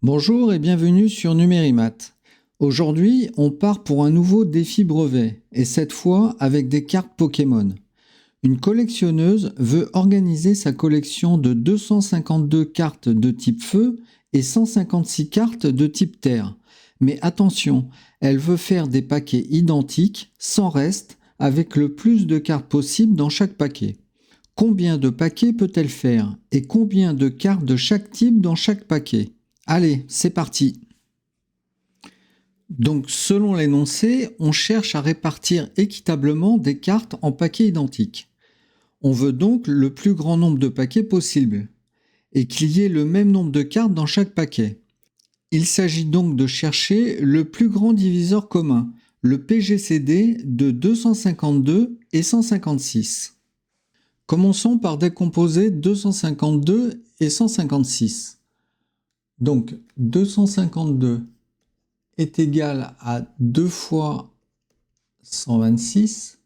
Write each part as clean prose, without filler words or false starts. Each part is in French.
Bonjour et bienvenue sur Numérimat. Aujourd'hui, on part pour un nouveau défi brevet, et cette fois avec des cartes Pokémon. Une collectionneuse veut organiser sa collection de 252 cartes de type feu et 156 cartes de type terre. Mais attention, elle veut faire des paquets identiques, sans reste, avec le plus de cartes possible dans chaque paquet. Combien de paquets peut-elle faire et combien de cartes de chaque type dans chaque paquet? Allez, c'est parti. Donc, selon l'énoncé, on cherche à répartir équitablement des cartes en paquets identiques. On veut donc le plus grand nombre de paquets possible et qu'il y ait le même nombre de cartes dans chaque paquet. Il s'agit donc de chercher le plus grand diviseur commun, le PGCD de 252 et 156. Commençons par décomposer 252 et 156. Donc 252 est égal à 2 fois 126,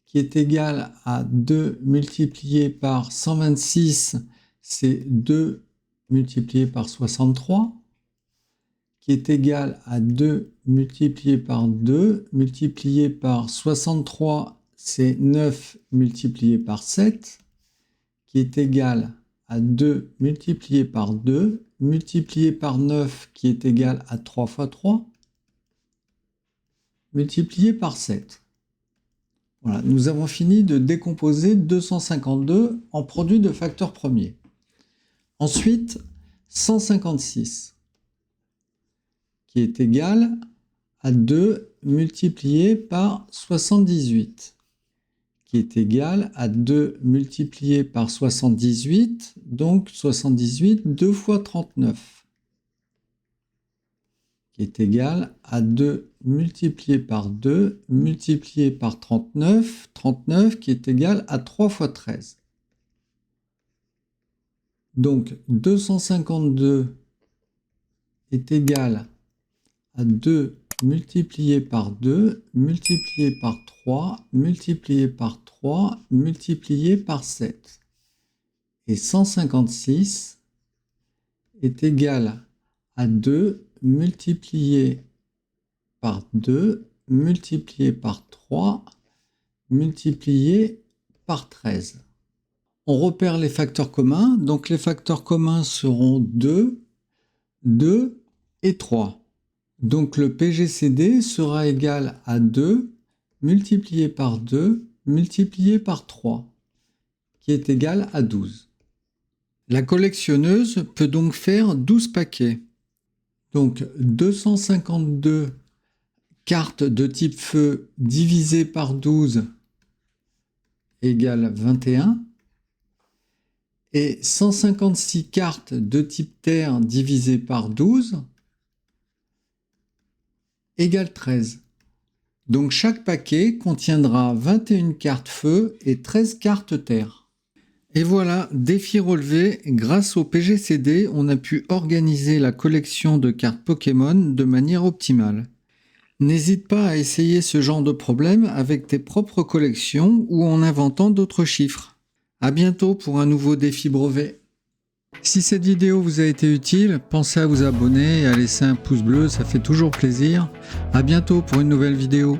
qui est égal à 2 multiplié par 126, c'est 2 multiplié par 63, qui est égal à 2 multiplié par 2, multiplié par 63, c'est 9 multiplié par 7, qui est égal à 2 multiplié par 2, multiplié par 9, qui est égal à 3 fois 3, multiplié par 7. Voilà, nous avons fini de décomposer 252 en produit de facteurs premiers. Ensuite, 156, qui est égal à 2 multiplié par 78, qui est égal à 2 multiplié par 78, donc 78, 2 fois 39, qui est égal à 2 multiplié par 2, multiplié par 39, 39 qui est égal à 3 fois 13. Donc 252 est égal à 2 multiplié par 2, multiplié par 3, multiplié par 3, multiplié par 7. Et 156 est égal à 2 multiplié par 2, multiplié par 3, multiplié par 13. On repère les facteurs communs. Donc les facteurs communs seront 2, 2 et 3. Donc le PGCD sera égal à 2 multiplié par 2 multiplié par 3, qui est égal à 12. La collectionneuse peut donc faire 12 paquets. Donc 252 cartes de type feu divisées par 12 égale 21. Et 156 cartes de type terre divisées par 12 égale 13. Donc chaque paquet contiendra 21 cartes feu et 13 cartes terre. Et voilà, défi relevé, grâce au PGCD, on a pu organiser la collection de cartes Pokémon de manière optimale. N'hésite pas à essayer ce genre de problème avec tes propres collections ou en inventant d'autres chiffres. À bientôt pour un nouveau défi brevet. Si cette vidéo vous a été utile, pensez à vous abonner et à laisser un pouce bleu, ça fait toujours plaisir. À bientôt pour une nouvelle vidéo.